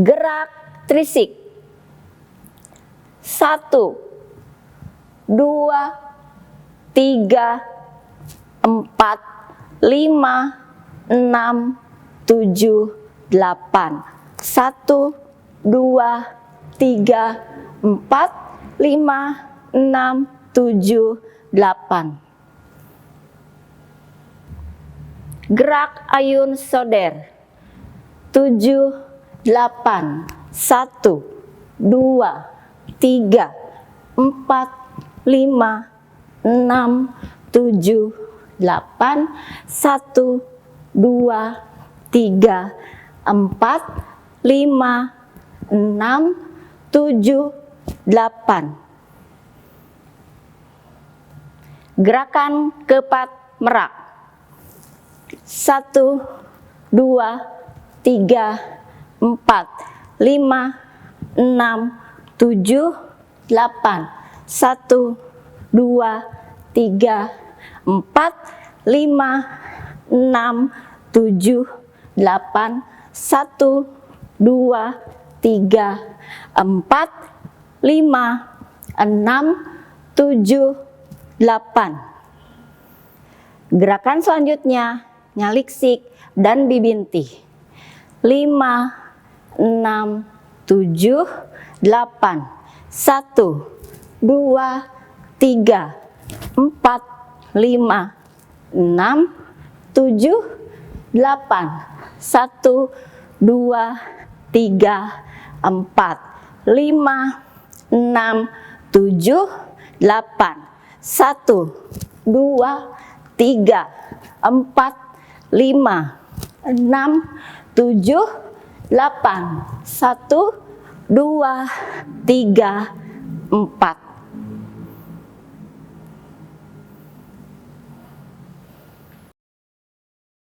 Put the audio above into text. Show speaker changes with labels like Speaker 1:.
Speaker 1: Gerak trisik. 1, 2, 3, 4, 5, 6, 7, 8. 1, 2, 3, 4, 5, 6, 7, 8. Gerak ayun soder. 7, 8, 1, 2, 3, 4, 5, 6, 7, 8, 1, 2, 3, 4, 5, 6, 7, 8. Gerakan keempat merak. 1, 2, 3, 4, 5, 6, 7, 8. 1, 2, 3, 4, 5, 6, 7, 8. 1, 2, 3, 4, 5, 6, 7, 8. Gerakan selanjutnya nyaliksik dan bibintih. 5, 6, 7, 8. 1, 2, 3, 4, 5, 6, 7, 8. 1, 2, 3, 4, 5, 6, 7, 8. 1, 2, 3, 4, 5, 6, 7, 8. 1, 2, 3, 4.